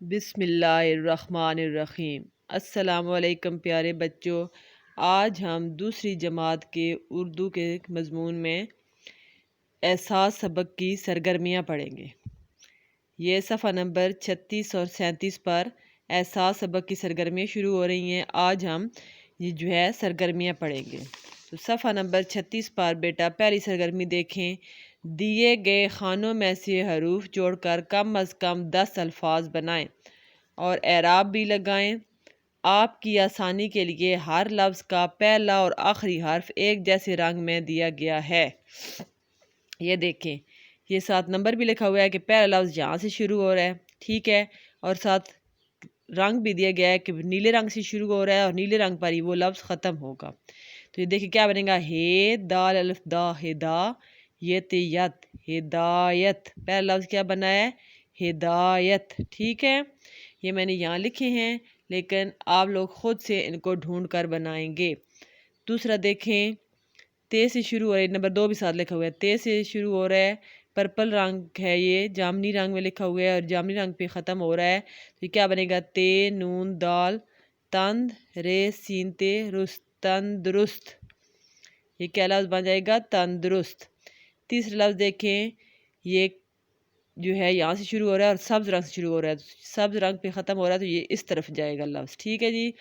بسم اللہ الرحمن الرحیم۔ السلام علیکم پیارے بچوں، آج ہم دوسری جماعت کے اردو کے مضمون میں احساس سبق کی سرگرمیاں پڑھیں گے۔ یہ صفحہ نمبر 36 اور 37 پر احساس سبق کی سرگرمیاں شروع ہو رہی ہیں۔ آج ہم یہ جو ہے سرگرمیاں پڑھیں گے۔ تو صفحہ نمبر 36 پر بیٹا پہلی سرگرمی دیکھیں۔ دیے گئے خانوں میں سے حروف جوڑ کر کم از کم 10 الفاظ بنائیں اور اعراب بھی لگائیں۔ آپ کی آسانی کے لیے ہر لفظ کا پہلا اور آخری حرف ایک جیسے رنگ میں دیا گیا ہے۔ یہ دیکھیں، یہ 7 نمبر بھی لکھا ہوا ہے کہ پہلا لفظ یہاں سے شروع ہو رہا ہے، ٹھیک ہے، اور ساتھ رنگ بھی دیا گیا ہے کہ نیلے رنگ سے شروع ہو رہا ہے اور نیلے رنگ پر ہی وہ لفظ ختم ہوگا۔ تو یہ دیکھیں کیا بنے گا، ہے دال الف دا ہدا، یت یت ہدایت۔ پہلا لفظ کیا بنا ہے، ہدایت، ٹھیک ہے۔ یہ میں نے یہاں لکھے ہیں لیکن آپ لوگ خود سے ان کو ڈھونڈ کر بنائیں گے۔ دوسرا دیکھیں، تے سے شروع ہو رہا ہے، نمبر 2 بھی ساتھ لکھا ہوا ہے، تے سے شروع ہو رہا ہے، پرپل رنگ ہے، یہ جامنی رنگ میں لکھا ہوا ہے اور جامنی رنگ پہ ختم ہو رہا ہے۔ تو یہ کیا بنے گا، تے نون دال تند رے سین تے رست، تندرست۔ یہ کیا لفظ بن جائے گا، تندرست۔ تیسرا لفظ دیکھیں، یہ جو ہے یہاں سے شروع ہو رہا ہے اور سبز رنگ سے شروع ہو رہا ہے، سبز رنگ پہ ختم ہو رہا ہے، تو یہ اس طرف جائے گا لفظ، ٹھیک ہے جی۔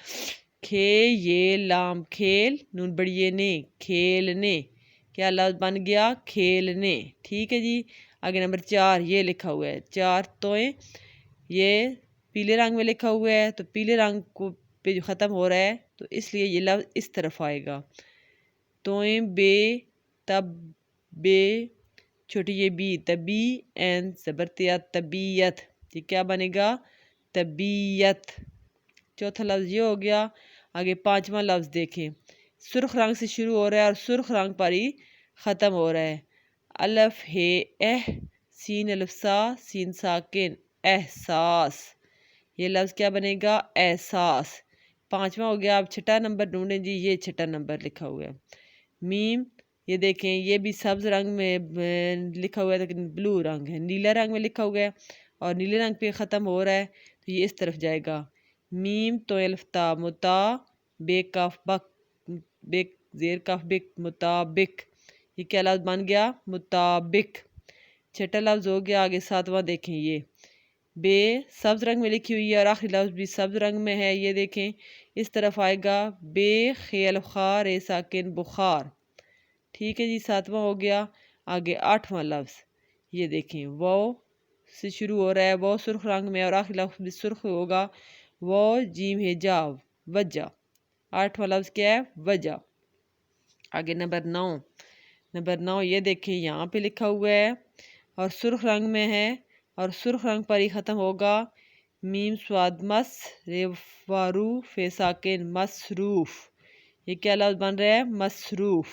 کھے یہ لام کھیل، نون بڑی نے کھیلنے، کیا لفظ بن گیا، کھیلنے، ٹھیک ہے جی۔ آگے نمبر 4 یہ لکھا ہوا ہے، 4 توئیں، یہ پیلے رنگ میں لکھا ہوا ہے تو پیلے رنگ کو پہ جو ختم ہو رہا ہے تو اس لیے یہ لفظ اس طرف آئے گا۔ توئیں بے تب بے، چھوٹی یہ بی، تبی این زبرتیات طبیعت، یہ کیا بنے گا، طبیعت۔ چوتھا لفظ یہ ہو گیا۔ آگے 5واں لفظ دیکھیں، سرخ رنگ سے شروع ہو رہا ہے اور سرخ رنگ پر ہی ختم ہو رہا ہے۔ الف ہے اہ، سین الف سا، سین ساکن، احساس۔ یہ لفظ کیا بنے گا، احساس۔ 5واں ہو گیا۔ اب چھٹا نمبر ڈھونڈیں جی، یہ چھٹا نمبر لکھا ہوا ہے، میم۔ یہ دیکھیں، یہ بھی سبز رنگ میں لکھا ہوا ہے لیکن بلو رنگ ہے، نیلا رنگ میں لکھا ہوا ہے اور نیلے رنگ پہ ختم ہو رہا ہے تو یہ اس طرف جائے گا۔ میم تو الف تا متا، بے کاف بک، بے زیر کاف بک، مطابق۔ یہ کیا لفظ بن گیا، مطابق۔ چھٹا لفظ ہو گیا۔ آگے 7واں دیکھیں، یہ بے سبز رنگ میں لکھی ہوئی ہے اور آخری لفظ بھی سبز رنگ میں ہے، یہ دیکھیں اس طرف آئے گا، بے خیل خار اے ساکن بخار، ٹھیک ہے جی۔ 7واں ہو گیا۔ آگے 8واں لفظ یہ دیکھیں، واو سے شروع ہو رہا ہے، واو سرخ رنگ میں اور آخری لفظ بھی سرخ ہوگا، واو جیم ہے جا، وجہ۔ 8واں لفظ کیا ہے، وجہ۔ آگے نمبر 9 یہ دیکھیں یہاں پہ لکھا ہوا ہے اور سرخ رنگ میں ہے اور سرخ رنگ پر ہی ختم ہوگا، میم سواد مس رے وارو فے ساکن، مصروف۔ یہ کیا لفظ بن رہا ہے، مصروف۔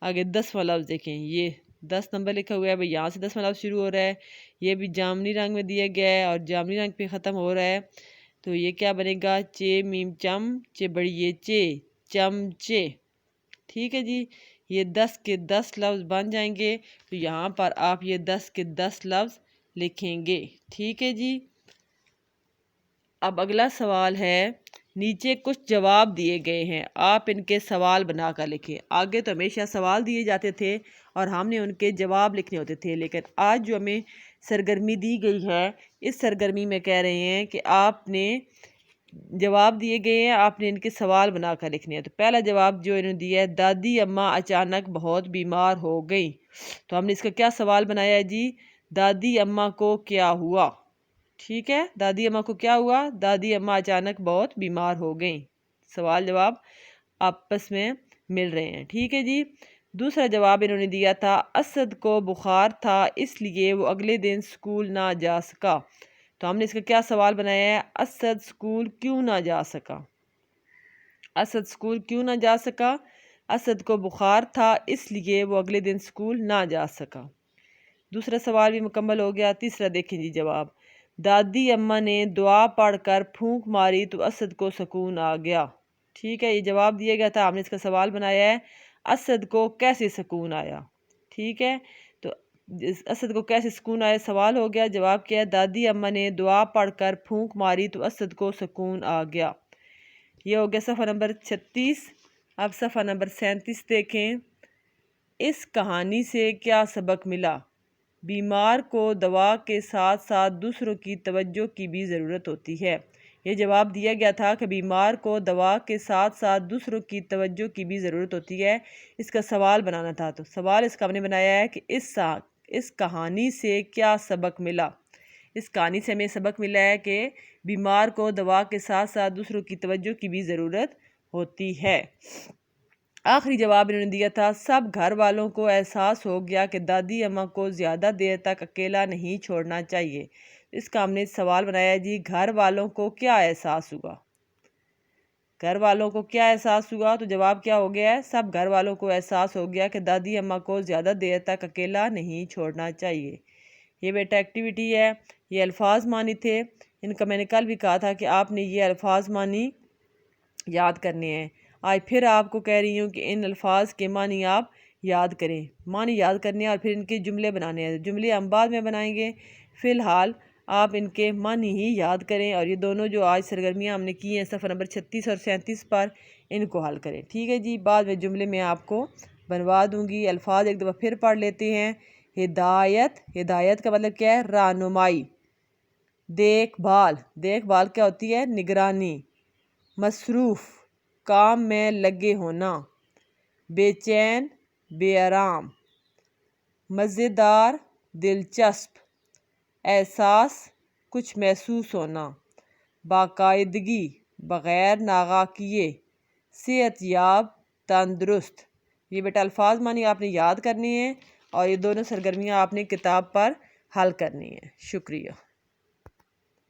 آگے 10واں لفظ دیکھیں، یہ 10 نمبر لکھا ہوا ہے، بھائی یہاں سے 10واں لفظ شروع ہو رہا ہے، یہ بھی جامنی رنگ میں دیا گیا ہے اور جامنی رنگ پہ ختم ہو رہا ہے تو یہ کیا بنے گا، چے میم چم، چے بڑی یہ چے، چمچے، ٹھیک ہے جی۔ یہ 10 کے 10 لفظ بن جائیں گے تو یہاں پر آپ یہ 10 کے 10 لفظ لکھیں گے، ٹھیک ہے جی۔ اب اگلا سوال ہے، نیچے کچھ جواب دیے گئے ہیں، آپ ان کے سوال بنا کر لکھیں۔ آگے تو ہمیشہ سوال دیے جاتے تھے اور ہم نے ان کے جواب لکھنے ہوتے تھے، لیکن آج جو ہمیں سرگرمی دی گئی ہے اس سرگرمی میں کہہ رہے ہیں کہ آپ نے جواب دیے گئے ہیں، آپ نے ان کے سوال بنا کر لکھنے ہیں۔ تو پہلا جواب جو انہوں نے دیا ہے، دادی اماں اچانک بہت بیمار ہو گئیں، تو ہم نے اس کا کیا سوال بنایا ہے جی، دادی اماں کو کیا ہوا، ٹھیک ہے، دادی اماں کو کیا ہوا، دادی اماں اچانک بہت بیمار ہو گئیں۔ سوال جواب آپس میں مل رہے ہیں، ٹھیک ہے جی۔ دوسرا جواب انہوں نے دیا تھا، اسد کو بخار تھا اس لیے وہ اگلے دن سکول نہ جا سکا، تو ہم نے اس کا کیا سوال بنایا ہے، اسد سکول کیوں نہ جا سکا، اسد سکول کیوں نہ جا سکا، اسد کو بخار تھا اس لیے وہ اگلے دن سکول نہ جا سکا۔ دوسرا سوال بھی مکمل ہو گیا۔ تیسرا دیکھیں جی جواب، دادی اماں نے دعا پڑھ کر پھونک ماری تو اسد کو سکون آ گیا، ٹھیک ہے، یہ جواب دیا گیا تھا، ہم نے اس کا سوال بنایا ہے، اسد کو کیسے سکون آیا، ٹھیک ہے۔ تو اسد کو کیسے سکون آیا؟ سوال ہو گیا۔ جواب کیا ہے؟ دادی اماں نے دعا پڑھ کر پھونک ماری تو اسد کو سکون آ گیا۔ یہ ہو گیا صفحہ نمبر 36۔ اب صفحہ نمبر 37 دیکھیں۔ اس کہانی سے کیا سبق ملا؟ بیمار کو دوا کے ساتھ ساتھ دوسروں کی توجہ کی بھی ضرورت ہوتی ہے۔ یہ جواب دیا گیا تھا کہ بیمار کو دوا کے ساتھ ساتھ دوسروں کی توجہ کی بھی ضرورت ہوتی ہے۔ اس کا سوال بنانا تھا، تو سوال اس کا ہم نے بنایا ہے کہ اس کہانی سے کیا سبق ملا؟ اس کہانی سے ہمیں سبق ملا ہے کہ بیمار کو دوا کے ساتھ ساتھ دوسروں کی توجہ کی بھی ضرورت ہوتی ہے۔ آخری جواب انہوں نے دیا تھا، سب گھر والوں کو احساس ہو گیا کہ دادی اماں کو زیادہ دیر تک اکیلا نہیں چھوڑنا چاہیے۔ اس کا ہم نے سوال بنایا جی، گھر والوں کو کیا احساس ہوا؟ گھر والوں کو کیا احساس ہوا؟ تو جواب کیا ہو گیا ہے؟ سب گھر والوں کو احساس ہو گیا کہ دادی اماں کو زیادہ دیر تک اکیلا نہیں چھوڑنا چاہیے۔ یہ بیٹا ایکٹیویٹی ہے، یہ الفاظ معنی تھے۔ ان کا میں نے کل بھی کہا تھا کہ آپ نے یہ الفاظ معنی یاد کرنے ہیں۔ آج پھر آپ کو کہہ رہی ہوں کہ ان الفاظ کے معنی آپ یاد کریں، معنی یاد کرنے ہیں اور پھر ان کے جملے بنانے ہیں۔ جملے ہم بعد میں بنائیں گے، فی الحال آپ ان کے معنی ہی یاد کریں، اور یہ دونوں جو آج سرگرمیاں ہم نے کی ہیں صفحہ نمبر 36 اور 37 پر، ان کو حل کریں، ٹھیک ہے جی؟ بعد میں جملے میں آپ کو بنوا دوں گی۔ الفاظ ایک دفعہ پھر پڑھ لیتے ہیں۔ ہدایت، ہدایت کا مطلب کیا ہے؟ رہنمائی۔ دیکھ بھال، دیکھ بھال کیا ہوتی ہے؟ نگرانی۔ مصروف، کام میں لگے ہونا۔ بے چین، بے آرام۔ مزیدار، دلچسپ۔ احساس، کچھ محسوس ہونا۔ باقاعدگی، بغیر ناغہ کیے۔ صحت یاب، تندرست۔ یہ بیٹا الفاظ معنی آپ نے یاد کرنے ہیں، اور یہ دونوں سرگرمیاں آپ نے کتاب پر حل کرنی ہیں۔ شکریہ۔